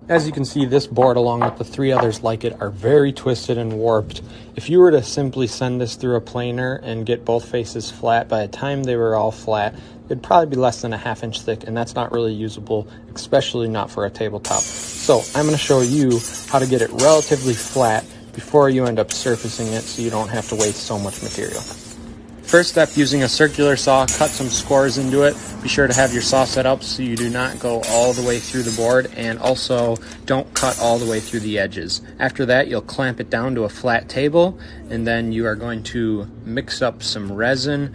As you can see, this board along with the 3 others like it are very twisted and warped. If you were to simply send this through a planer and get both faces flat, by the time they were all flat, it'd probably be less than a ½ inch thick, and that's not really usable, especially not for a tabletop. So I'm going to show you how to get it relatively flat before you end up surfacing it so you don't have to waste so much material. First step, using a circular saw, cut some scores into it. Be sure to have your saw set up so you do not go all the way through the board, and also don't cut all the way through the edges. After that, you'll clamp it down to a flat table, and then you are going to mix up some resin.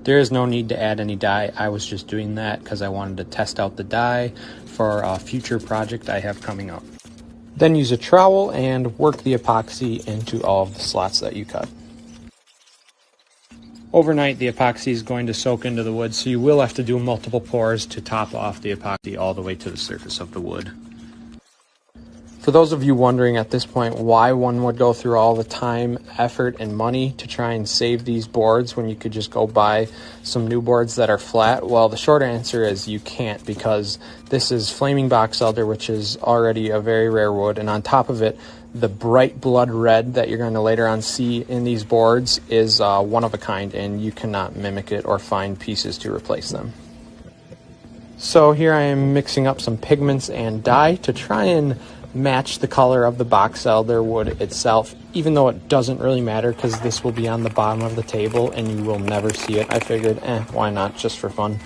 There is no need to add any dye. I was just doing that because I wanted to test out the dye for a future project I have coming up. Then use a trowel and work the epoxy into all of the slots that you cut. Overnight, the epoxy is going to soak into the wood, so you will have to do multiple pours to top off the epoxy all the way to the surface of the wood. For those of you wondering at this point why one would go through all the time, effort, and money to try and save these boards when you could just go buy some new boards that are flat, well, the short answer is you can't, because this is flaming box elder, which is already a very rare wood, and on top of it, the bright blood red that you're going to later on see in these boards is one of a kind, and you cannot mimic it or find pieces to replace them. So here I am mixing up some pigments and dye to try and match the color of the box elder wood itself, even though it doesn't really matter because this will be on the bottom of the table and you will never see it. I figured, why not, just for fun.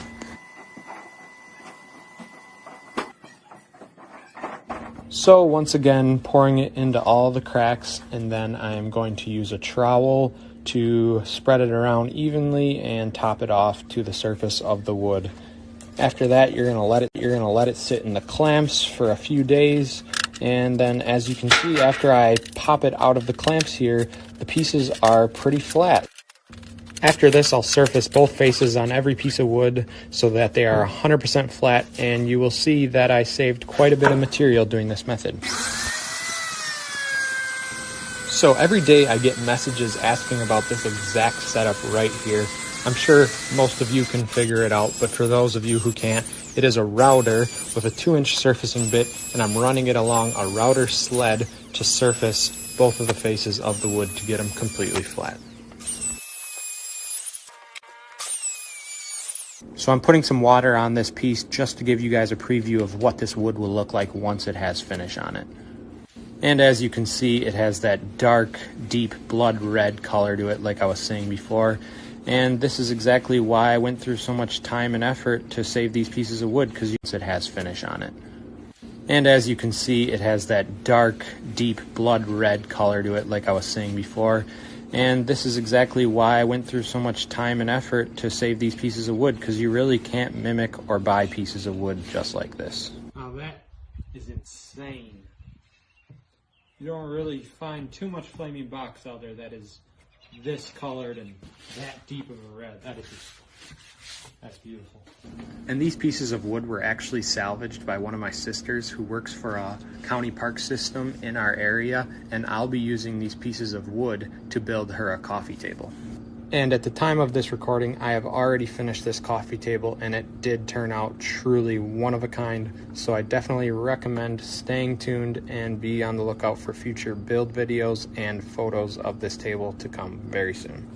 So once again, pouring it into all the cracks, and then I'm going to use a trowel to spread it around evenly and top it off to the surface of the wood. After that, you're gonna let it sit in the clamps for a few days, and then as you can see, after I pop it out of the clamps here, the pieces are pretty flat. After this, I'll surface both faces on every piece of wood so that they are 100% flat, and you will see that I saved quite a bit of material doing this method. So every day I get messages asking about this exact setup right here. I'm sure most of you can figure it out, but for those of you who can't, it is a router with a 2-inch surfacing bit, and I'm running it along a router sled to surface both of the faces of the wood to get them completely flat. So I'm putting some water on this piece just to give you guys a preview of what this wood will look like once it has finish on it. And as you can see, it has that dark, deep blood red color to it like I was saying before. And this is exactly why I went through so much time and effort to save these pieces of wood, because it has finish on it. And as you can see, it has that dark, deep blood red color to it like I was saying before. And this is exactly why I went through so much time and effort to save these pieces of wood, because you really can't mimic or buy pieces of wood just like this. Now that is insane. You don't really find too much flaming box out there that is this colored and that deep of a red. That's beautiful. And these pieces of wood were actually salvaged by one of my sisters who works for a county park system in our area, and I'll be using these pieces of wood to build her a coffee table. And at the time of this recording, I have already finished this coffee table, and it did turn out truly one of a kind, so I definitely recommend staying tuned and be on the lookout for future build videos and photos of this table to come very soon.